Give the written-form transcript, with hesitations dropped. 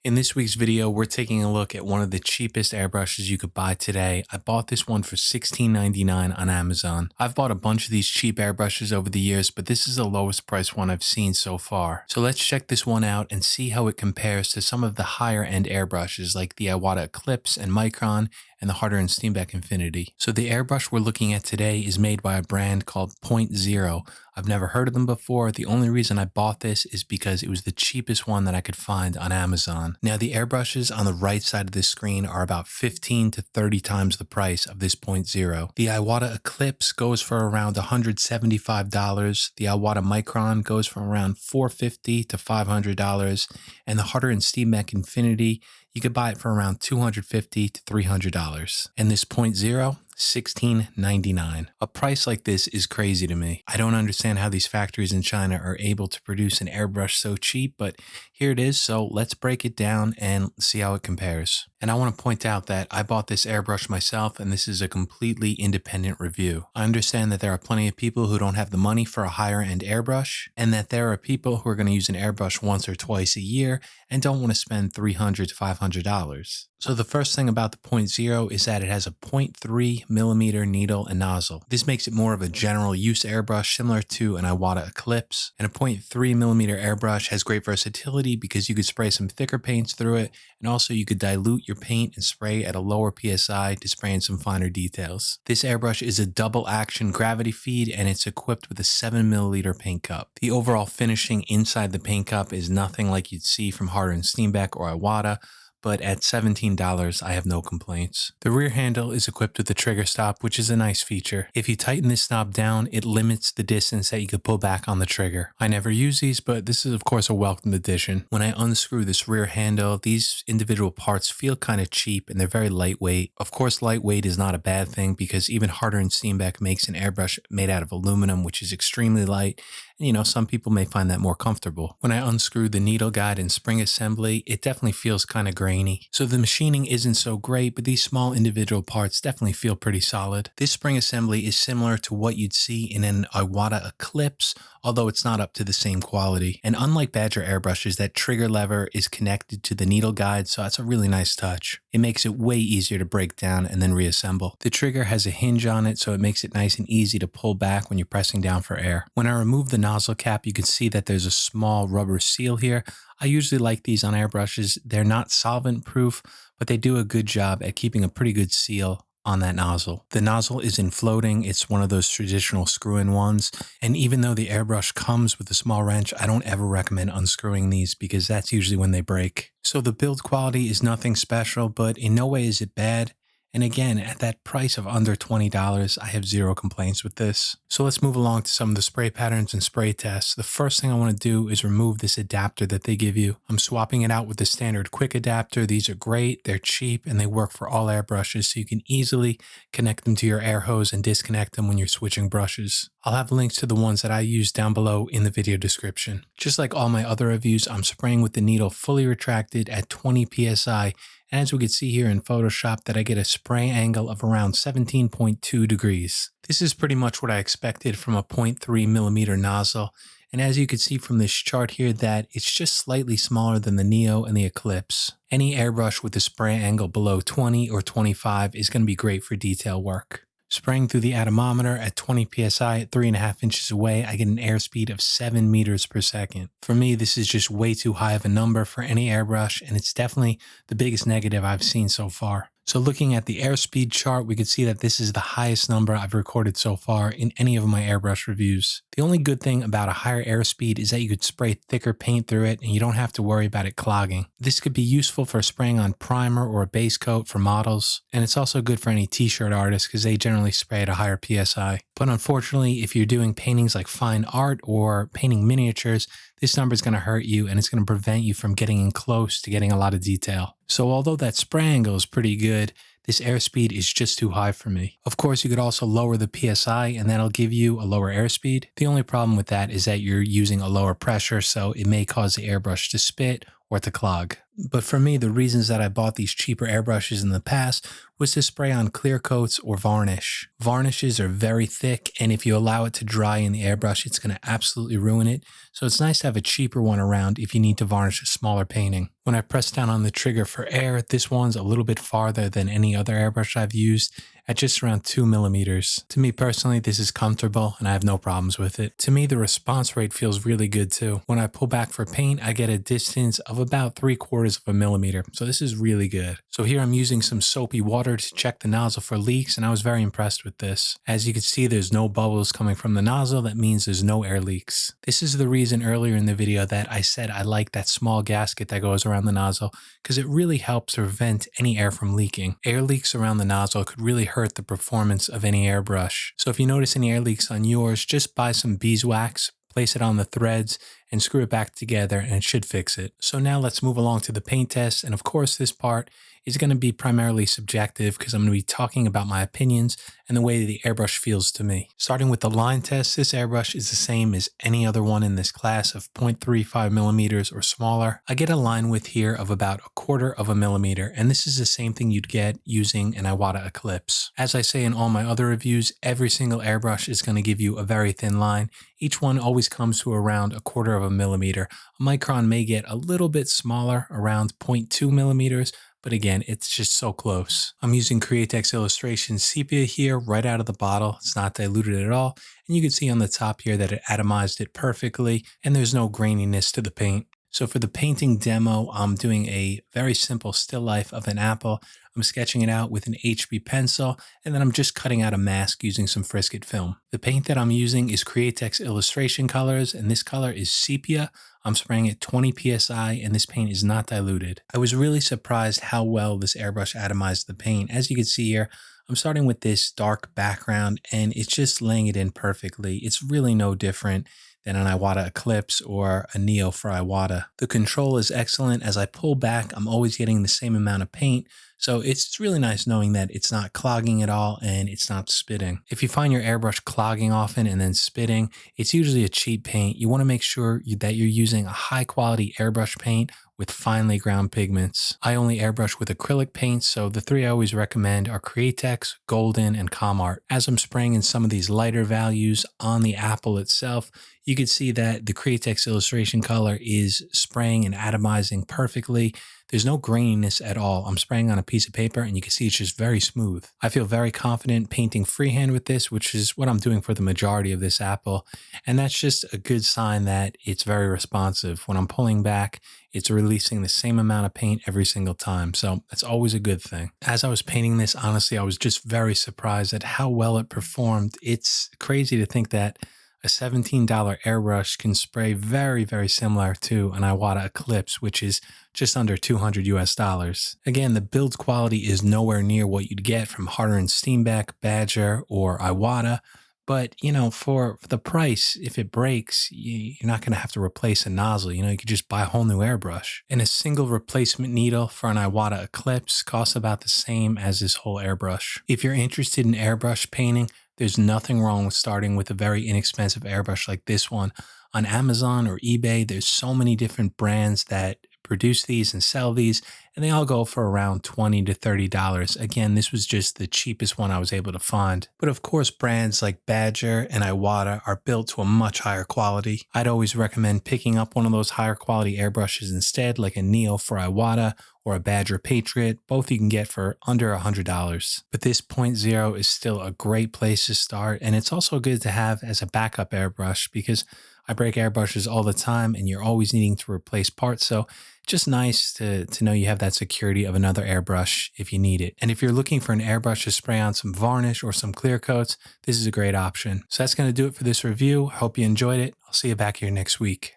In this week's video, we're taking a look at one of the cheapest airbrushes you could buy today. I bought this one for $16.99 on Amazon. I've bought a bunch of these cheap airbrushes over the years, but this is the lowest price one I've seen so far. So let's check this one out and see how it compares to some of the higher end airbrushes like the Iwata Eclipse and Micron and the Harder and Steenbeck Infinity. So the airbrush we're looking at today is made by a brand called Point Zero. I've never heard of them before. The only reason I bought this is because it was the cheapest one that I could find on Amazon. Now the airbrushes on the right side of this screen are about 15 to 30 times the price of this Point Zero. The Iwata Eclipse goes for around $175. The Iwata Micron goes from around $450 to $500. And the Harder and Steenbeck Infinity, you could buy it for around $250 to $300. And this Point Zero, $16.99. A price like this is crazy to me. I don't understand how these factories in China are able to produce an airbrush so cheap, but here it is. So let's break it down and see how it compares. And I want to point out that I bought this airbrush myself, and this is a completely independent review. I understand that there are plenty of people who don't have the money for a higher end airbrush, and that there are people who are going to use an airbrush once or twice a year and don't want to spend $300 to $500. So the first thing about the Point Zero is that it has a 0.3 millimeter needle and nozzle. This makes it more of a general use airbrush similar to an Iwata Eclipse. And a 0.3 millimeter airbrush has great versatility because you could spray some thicker paints through it, and also you could dilute your paint and spray at a lower PSI to spray in some finer details. This airbrush is a double action gravity feed, and it's equipped with a 7 milliliter paint cup. The overall finishing inside the paint cup is nothing like you'd see from Harder and Steenbeck or Iwata, but at $17, I have no complaints. The rear handle is equipped with a trigger stop, which is a nice feature. If you tighten this knob down, it limits the distance that you could pull back on the trigger. I never use these, but this is of course a welcome addition. When I unscrew this rear handle, these individual parts feel kind of cheap and they're very lightweight. Of course, lightweight is not a bad thing because even Harder and Steenbeck makes an airbrush made out of aluminum, which is extremely light. And you know, some people may find that more comfortable. When I unscrew the needle guide and spring assembly, it definitely feels kind of grainy. So the machining isn't so great, but these small individual parts definitely feel pretty solid. This spring assembly is similar to what you'd see in an Iwata Eclipse, although it's not up to the same quality. And unlike Badger airbrushes, that trigger lever is connected to the needle guide, so that's a really nice touch. It makes it way easier to break down and then reassemble. The trigger has a hinge on it, so it makes it nice and easy to pull back when you're pressing down for air. When I remove the nozzle cap, you can see that there's a small rubber seal here. I usually like these on airbrushes. They're not solvent proof, but they do a good job at keeping a pretty good seal on that nozzle. The nozzle isn't floating. It's one of those traditional screw-in ones. And even though the airbrush comes with a small wrench, I don't ever recommend unscrewing these because that's usually when they break. So the build quality is nothing special, but in no way is it bad. And again, at that price of under $20, I have zero complaints with this. So let's move along to some of the spray patterns and spray tests. The first thing I want to do is remove this adapter that they give you. I'm swapping it out with the standard quick adapter. These are great, they're cheap, and they work for all airbrushes, so you can easily connect them to your air hose and disconnect them when you're switching brushes. I'll have links to the ones that I use down below in the video description. Just like all my other reviews, I'm spraying with the needle fully retracted at 20 PSI. And as we can see here in Photoshop, that I get a spray angle of around 17.2 degrees. This is pretty much what I expected from a 0.3 millimeter nozzle. And as you can see from this chart here, that it's just slightly smaller than the Neo and the Eclipse. Any airbrush with a spray angle below 20 or 25 is going to be great for detail work. Spraying through the atomometer at 20 psi at 3.5 inches away, I get an airspeed of 7 meters per second. For me, this is just way too high of a number for any airbrush, and it's definitely the biggest negative I've seen so far. So looking at the airspeed chart, we can see that this is the highest number I've recorded so far in any of my airbrush reviews. The only good thing about a higher airspeed is that you could spray thicker paint through it and you don't have to worry about it clogging. This could be useful for spraying on primer or a base coat for models, and it's also good for any t-shirt artists because they generally spray at a higher PSI. But unfortunately, if you're doing paintings like fine art or painting miniatures, this number is going to hurt you and it's going to prevent you from getting in close to getting a lot of detail. So although that spray angle is pretty good, this airspeed is just too high for me. Of course, you could also lower the PSI and that'll give you a lower airspeed. The only problem with that is that you're using a lower pressure, so it may cause the airbrush to spit or to clog. But for me, the reasons that I bought these cheaper airbrushes in the past was to spray on clear coats or varnish. Varnishes are very thick, and if you allow it to dry in the airbrush, it's going to absolutely ruin it. So it's nice to have a cheaper one around if you need to varnish a smaller painting. When I press down on the trigger for air, this one's a little bit farther than any other airbrush I've used, at just around 2 millimeters. To me personally, this is comfortable and I have no problems with it. To me, the response rate feels really good too. When I pull back for paint, I get a distance of about 3/4 of a millimeter. So this is really good. So here I'm using some soapy water to check the nozzle for leaks, and I was very impressed with this. As you can see, there's no bubbles coming from the nozzle. That means there's no air leaks. This is the reason earlier in the video that I said I like that small gasket that goes around the nozzle, because it really helps prevent any air from leaking. Air leaks around the nozzle could really hurt the performance of any airbrush. So if you notice any air leaks on yours, just buy some beeswax, place it on the threads, and screw it back together, and it should fix it. So now let's move along to the paint test. And of course, this part is going to be primarily subjective because I'm going to be talking about my opinions and the way the airbrush feels to me. Starting with the line test, this airbrush is the same as any other one in this class of 0.35 millimeters or smaller. I get a line width here of about 1/4 of a millimeter, and this is the same thing you'd get using an Iwata Eclipse. As I say in all my other reviews, every single airbrush is going to give you a very thin line. Each one always comes to around 1/4 of a millimeter. A micron may get a little bit smaller, around 0.2 millimeters, but again, it's just so close. I'm using Createx Illustration Sepia here right out of the bottle. It's not diluted at all. And you can see on the top here that it atomized it perfectly, and there's no graininess to the paint. So for the painting demo, I'm doing a very simple still life of an apple. I'm sketching it out with an HB pencil, and then I'm just cutting out a mask using some Frisket film. The paint that I'm using is Createx Illustration Colors, and this color is Sepia. I'm spraying at 20 psi, and this paint is not diluted. I was really surprised how well this airbrush atomized the paint. As you can see here, I'm starting with this dark background, and it's just laying it in perfectly. It's really no different than an Iwata Eclipse or a Neo for Iwata. The control is excellent. As I pull back, I'm always getting the same amount of paint. So it's really nice knowing that it's not clogging at all and it's not spitting. If you find your airbrush clogging often and then spitting, it's usually a cheap paint. You want to make sure that you're using a high quality airbrush paint with finely ground pigments. I only airbrush with acrylic paints, so the three I always recommend are Createx, Golden, and Comart. As I'm spraying in some of these lighter values on the apple itself, you can see that the Createx Illustration color is spraying and atomizing perfectly. There's no graininess at all. I'm spraying on a piece of paper and you can see it's just very smooth. I feel very confident painting freehand with this, which is what I'm doing for the majority of this apple. And that's just a good sign that it's very responsive. When I'm pulling back, it's releasing the same amount of paint every single time. So that's always a good thing. As I was painting this, honestly, I was just very surprised at how well it performed. It's crazy to think that a $17 airbrush can spray very, very similar to an Iwata Eclipse, which is just under $200 US. Again, the build quality is nowhere near what you'd get from Harder and Steenbeck, Badger, or Iwata. But, you know, for the price, if it breaks, you're not going to have to replace a nozzle. You know, you could just buy a whole new airbrush. And a single replacement needle for an Iwata Eclipse costs about the same as this whole airbrush. If you're interested in airbrush painting, there's nothing wrong with starting with a very inexpensive airbrush like this one. On Amazon or eBay, there's so many different brands that produce these and sell these, and they all go for around $20 to $30. Again, this was just the cheapest one I was able to find. But of course, brands like Badger and Iwata are built to a much higher quality. I'd always recommend picking up one of those higher quality airbrushes instead, like a Neo for Iwata or a Badger Patriot. Both you can get for under $100. But this 0.0 is still a great place to start, and it's also good to have as a backup airbrush because I break airbrushes all the time and you're always needing to replace parts. So just nice to know you have that security of another airbrush if you need it. And if you're looking for an airbrush to spray on some varnish or some clear coats, this is a great option. So that's going to do it for this review. I hope you enjoyed it. I'll see you back here next week.